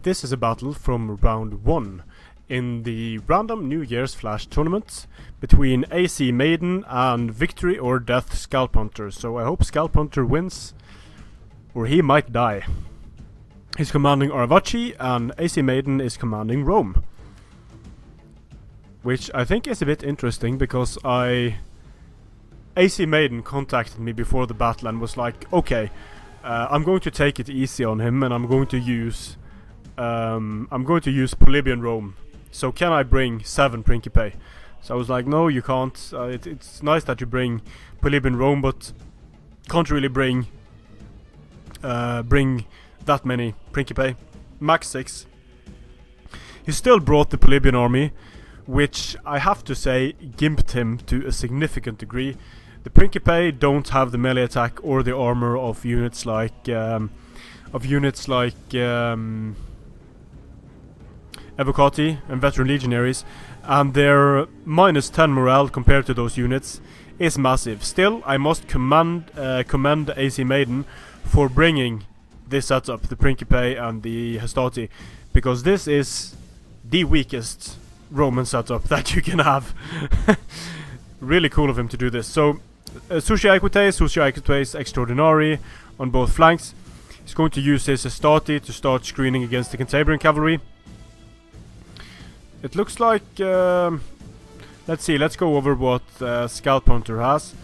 This is a battle from round 1 in the random New Year's Flash tournament between AC Maiden and Victory or Death Scalp Hunter. So I hope Scalp Hunter wins, or he might die. He's commanding R1G and AC Maiden is commanding Rome. Which I think is a bit interesting because AC Maiden contacted me before the battle and was like, okay, I'm going to take it easy on him and I'm going to use Polybian Rome. So can I bring 7 Principe? So I was like, no, you can't. It's nice that you bring Polybian Rome, but can't really bring that many Principe. Max 6. He still brought the Polybian army, which I have to say gimped him to a significant degree. The Principe don't have the melee attack or the armor of units like Evocati and Veteran Legionaries, and their minus 10 morale compared to those units is massive. Still, I must commend AC Maiden for bringing this setup, the Principe and the Hastati, because this is the weakest Roman setup that you can have. Really cool of him to do this. So, Sushi Equites Extraordinary on both flanks. He's going to use his Hastati to start screening against the Cantabrian cavalry. It looks like, let's see, let's go over what Scalp Hunter has.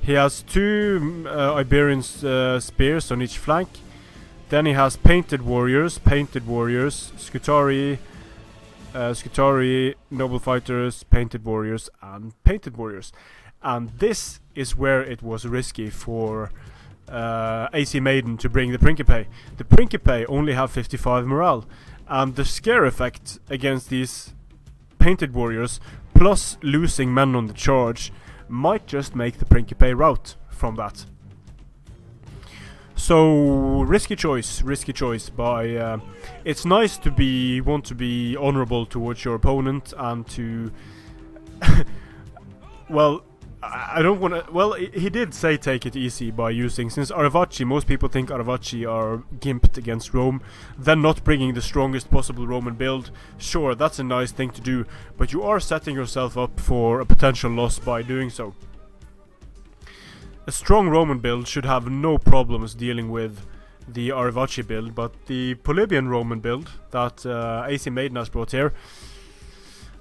He has 2 Iberian spears on each flank. Then he has painted warriors, Scutari, noble fighters, painted warriors, and painted warriors. And this is where it was risky for AC Maiden to bring the Principe. The Principe only have 55 morale, and the scare effect against these painted warriors, plus losing men on the charge, might just make the Principe rout from that. So risky choice by it's nice to want to be honorable towards your opponent and to well, I don't want to. Well, he did say take it easy by using, since Aravaci, most people think Aravaci are gimped against Rome, then not bringing the strongest possible Roman build. Sure, that's a nice thing to do, but you are setting yourself up for a potential loss by doing so. A strong Roman build should have no problems dealing with the Aravaci build, but the Polybian Roman build that AC Maiden has brought here,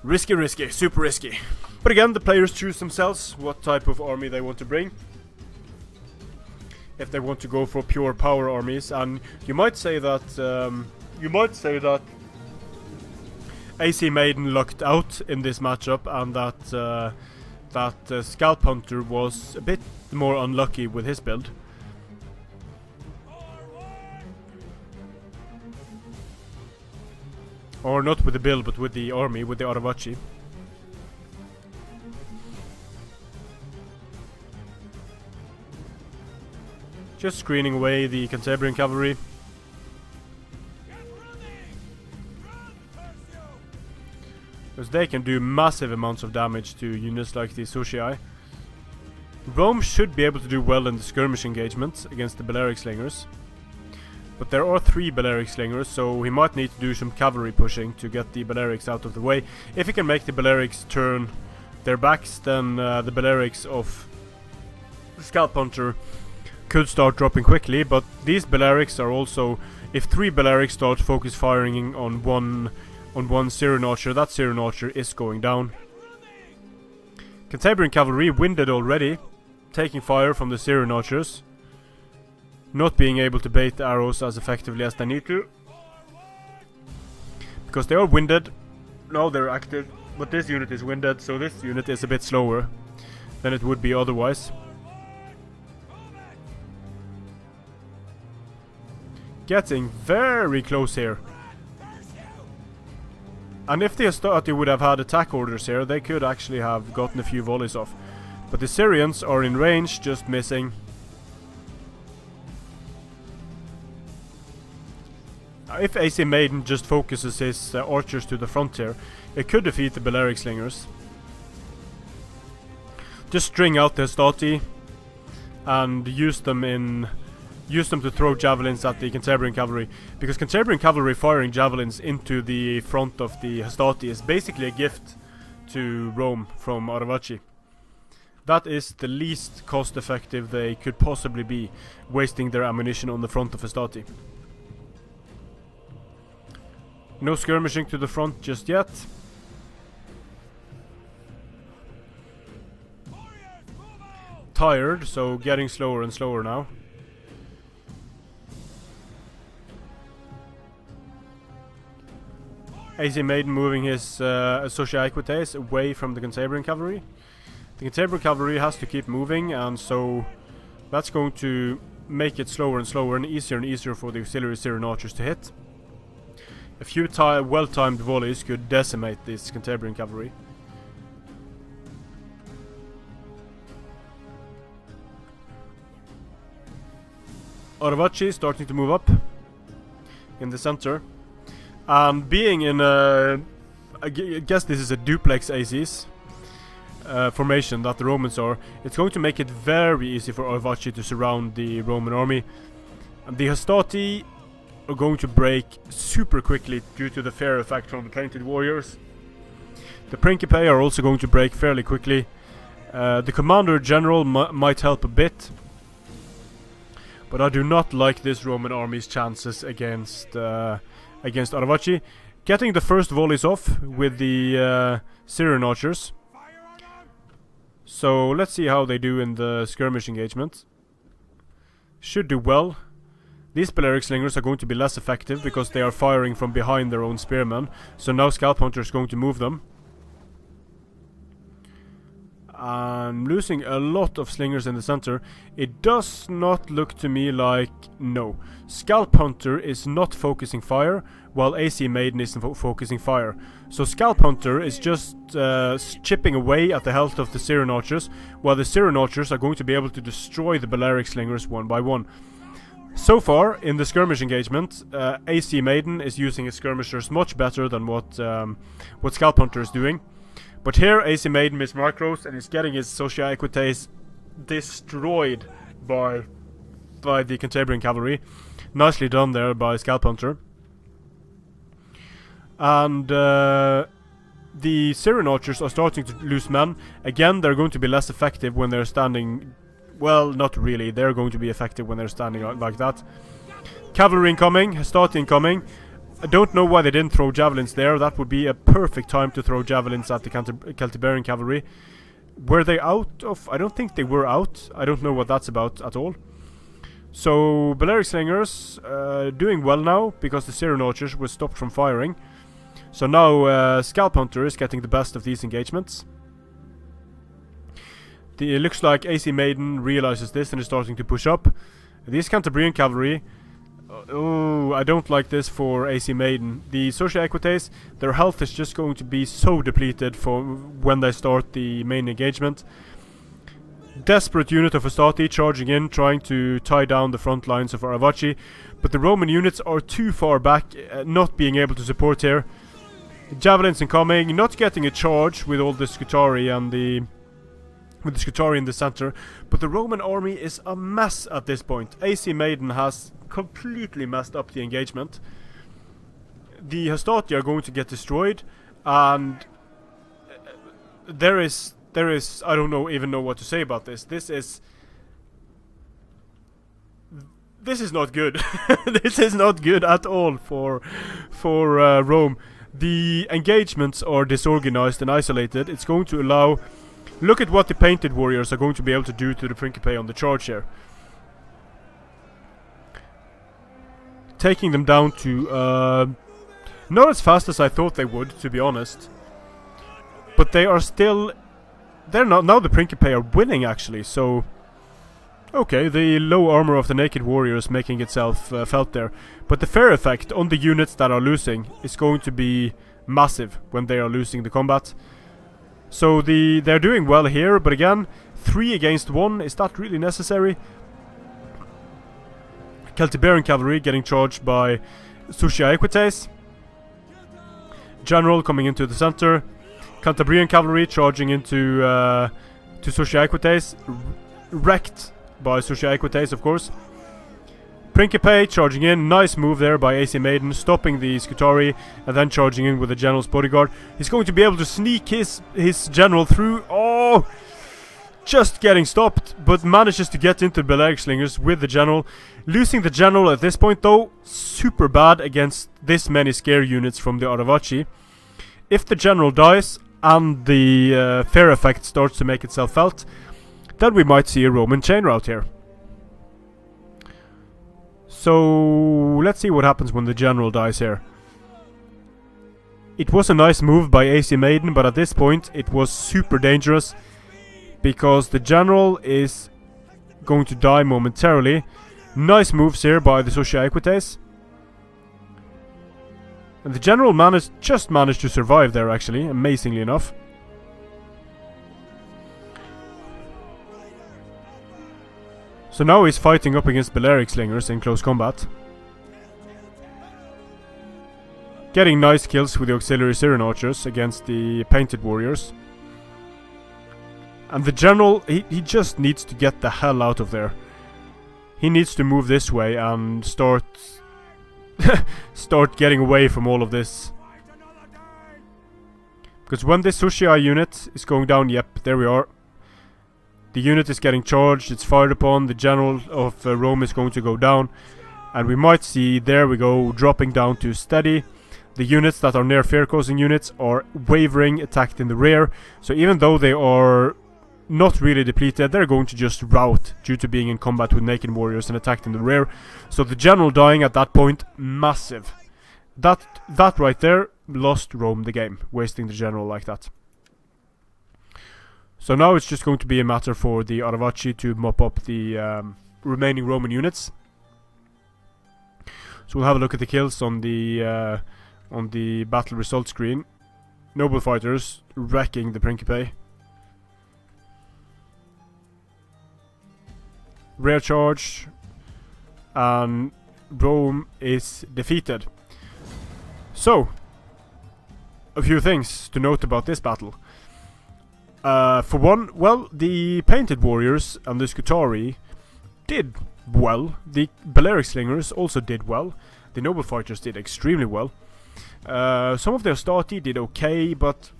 risky, super risky. But again, the players choose themselves what type of army they want to bring. If they want to go for pure power armies, and you might say that AC Maiden lucked out in this matchup, and that Scalp Hunter was a bit more unlucky with his build. Or not with the build, but with the army, with the Aravaci. Just screening away the Cantabrian cavalry. Because they can do massive amounts of damage to units like the Sushii. Rome should be able to do well in the skirmish engagement against the Balearic Slingers. But there are 3 Balearic Slingers, so he might need to do some cavalry pushing to get the Balearics out of the way. If he can make the Balearics turn their backs, then the Balearics of the Scalp Hunter could start dropping quickly, but these Balearics are also, if 3 Balearics start focus firing on one Syrian archer, that Syrian archer is going down. Cantabrian cavalry winded already, taking fire from the Syrian archers, not being able to bait the arrows as effectively as they need to, because they are winded. Now they're active, but this unit is winded, so this unit is a bit slower than it would be otherwise. Getting very close here. And if the Hastati would have had attack orders here, they could actually have gotten a few volleys off. But the Syrians are in range, just missing. If AC Maiden just focuses his archers to the front here, it could defeat the Balearic Slingers. Just string out the Hastati and use them in use them to throw javelins at the Cantabrian cavalry, because Cantabrian cavalry firing javelins into the front of the Hastati is basically a gift to Rome from R1G1. That is the least cost effective they could possibly be, wasting their ammunition on the front of Hastati. No skirmishing to the front just yet. Tired, so getting slower and slower now. AC Maiden moving his Social Equites away from the Cantabrian cavalry. The Cantabrian cavalry has to keep moving, and so that's going to make it slower and slower and easier for the auxiliary Syrian archers to hit. A few well-timed volleys could decimate this Cantabrian cavalry. R1G starting to move up in the center, and being in a, I guess this is a duplex ACs formation that the Romans are, it's going to make it very easy for R1G to surround the Roman army. And the Hastati are going to break super quickly due to the fear effect from the painted warriors. The Principe are also going to break fairly quickly. The Commander General might help a bit, but I do not like this Roman army's chances against R1G. Getting the first volleys off with the Syrian archers. So let's see how they do in the skirmish engagement. Should do well. These Balearic slingers are going to be less effective because they are firing from behind their own spearmen. So now Scalp Hunter is going to move them. I'm losing a lot of slingers in the center. It does not look to me like... No. Scalp Hunter is not focusing fire, while AC Maiden isn't focusing fire. So Scalp Hunter is just chipping away at the health of the Syrian archers, while the Syrian archers are going to be able to destroy the Balearic slingers one by one. So far, in the skirmish engagement, AC Maiden is using his skirmishers much better than what Scalp Hunter is doing. But here, AC Maiden is macros and is getting his Socia Equites destroyed by the Cantabrian cavalry. Nicely done there by Scalp Hunter. And the Syrian archers are starting to lose men. Again, they're going to be less effective when they're standing... Well, not really. They're going to be effective when they're standing like that. Cavalry incoming, Hastati incoming. I don't know why they didn't throw javelins there. That would be a perfect time to throw javelins at the Celtiberian cavalry. Were they out of... I don't think they were out. I don't know what that's about at all. So, Balearic slingers doing well now, because the Syrian archers were stopped from firing. So now Scalp Hunter is getting the best of these engagements. It looks like AC Maiden realizes this and is starting to push up. These Cantabrian cavalry... Oh, I don't like this for AC Maiden. The Socia Equites, their health is just going to be so depleted for when they start the main engagement. Desperate unit of Hastati charging in, trying to tie down the front lines of R1G, but the Roman units are too far back, not being able to support here. Javelins incoming, not getting a charge with all the Scutari and the Scutari in the center, but the Roman army is a mess at this point. AC Maiden has completely messed up the engagement. The Hastati are going to get destroyed, and there is I don't even know what to say about this. This is not good. This is not good at all for Rome. The engagements are disorganized and isolated. It's going to allow... Look at what the painted warriors are going to be able to do to the Principe on the charge here. Taking them down to not as fast as I thought they would, to be honest. But they are still... They're not... Now the Principe are winning, actually, so... Okay, the low armor of the naked warriors making itself felt there. But the fair effect on the units that are losing is going to be massive when they are losing the combat. So they're doing well here, but again, 3 against 1, is that really necessary? Celtiberian cavalry getting charged by Socia Equites. General coming into the center. Cantabrian cavalry charging into to Socia Equites. Wrecked by Socia Equites, of course. Principe charging in, nice move there by AC Maiden, stopping the Skutari and then charging in with the General's bodyguard. He's going to be able to sneak his General through. Oh! Just getting stopped, but manages to get into Balearic Slingers with the General. Losing the General at this point though, super bad against this many scare units from the R1G. If the General dies and the fear effect starts to make itself felt, then we might see a Roman chain rout here. So let's see what happens when the General dies here. It was a nice move by AC Maiden, but at this point it was super dangerous because the General is going to die momentarily. Nice moves here by the Socia Equites. And the General just managed to survive there actually, amazingly enough. So now he's fighting up against Balearic Slingers in close combat. Getting nice kills with the auxiliary Syrian archers against the painted warriors. And the General, he just needs to get the hell out of there. He needs to move this way and start getting away from all of this. Because when this Socia unit is going down, yep, there we are. The unit is getting charged, it's fired upon, the General of Rome is going to go down. And we might see, there we go, dropping down to steady. The units that are near fear-causing units are wavering, attacked in the rear. So even though they are not really depleted, they're going to just rout due to being in combat with naked warriors and attacked in the rear. So the General dying at that point, massive. That right there lost Rome the game, wasting the General like that. So now it's just going to be a matter for the R1G to mop up the remaining Roman units. So we'll have a look at the kills on the battle result screen. Noble fighters wrecking the Principe. Rear charge, and Rome is defeated. So, a few things to note about this battle. For one, well, the painted warriors and the Skutari did well. The Balearic Slingers also did well. The noble fighters did extremely well. Some of their Stati did okay, but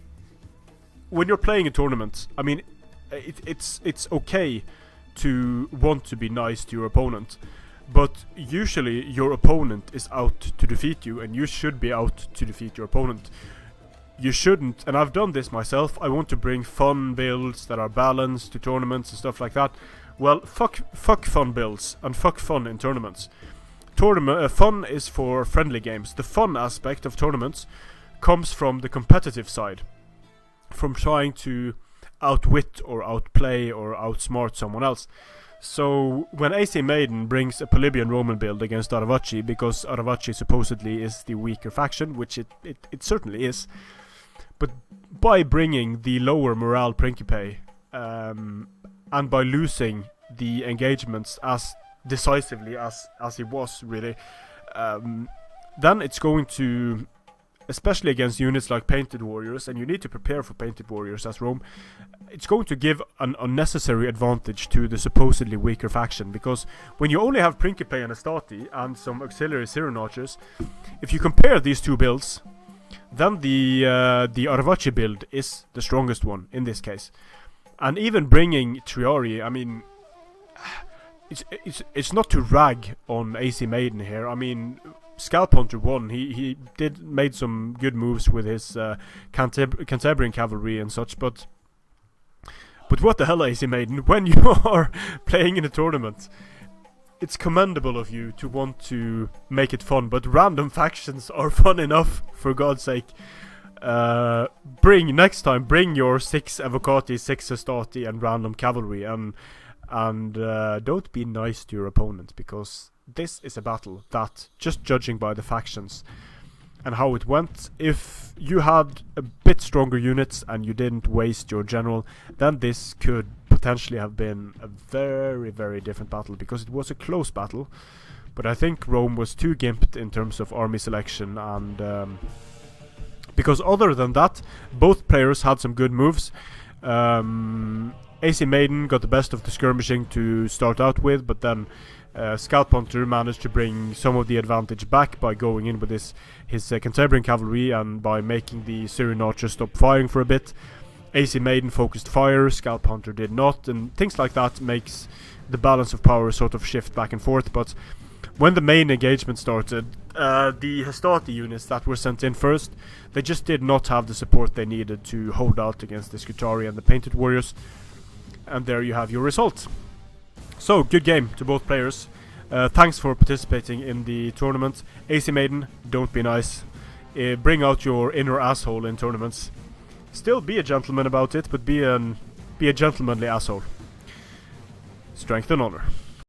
when you're playing a tournament, I mean, it's okay to want to be nice to your opponent, but usually your opponent is out to defeat you, and you should be out to defeat your opponent. You shouldn't, and I've done this myself, I want to bring fun builds that are balanced to tournaments and stuff like that. Well, fuck fun builds, and fuck fun in tournaments. Fun is for friendly games. The fun aspect of tournaments comes from the competitive side. From trying to outwit or outplay or outsmart someone else. So when AC Maiden brings a Polybian Roman build against R1G, because R1G supposedly is the weaker faction, which it certainly is, but by bringing the lower morale Principe and by losing the engagements as decisively as he was really, then it's going to, especially against units like painted warriors, and you need to prepare for painted warriors as Rome, it's going to give an unnecessary advantage to the supposedly weaker faction, because when you only have Principe and Astati and some auxiliary Syrian archers, if you compare these two builds, then the R1G build is the strongest one in this case. And even bringing Triari, I mean, it's not to rag on AC Maiden here. I mean, Scalp Hunter won. He made some good moves with his Cantabrian cavalry and such, but what the hell, AC Maiden? When you are playing in a tournament, it's commendable of you to want to make it fun, but random factions are fun enough, for God's sake. Next time, bring your 6 Avocati, 6 Astati, and random cavalry, and don't be nice to your opponent, because this is a battle that, just judging by the factions and how it went, if you had a bit stronger units and you didn't waste your general, then this could potentially have been a very, very different battle, because it was a close battle. But I think Rome was too gimped in terms of army selection, and because other than that, both players had some good moves. AC Maiden got the best of the skirmishing to start out with, but then Scalp Hunter managed to bring some of the advantage back by going in with his Cantabrian cavalry and by making the Syrian archers stop firing for a bit. AC Maiden focused fire, Scalp Hunter did not, and things like that makes the balance of power sort of shift back and forth. But when the main engagement started, the Hastati units that were sent in first, they just did not have the support they needed to hold out against the Skutari and the Painted Warriors. And there you have your result. So, good game to both players. Thanks for participating in the tournament. AC Maiden, don't be nice. Bring out your inner asshole in tournaments. Still be a gentleman about it, but be a gentlemanly asshole. Strength and honor.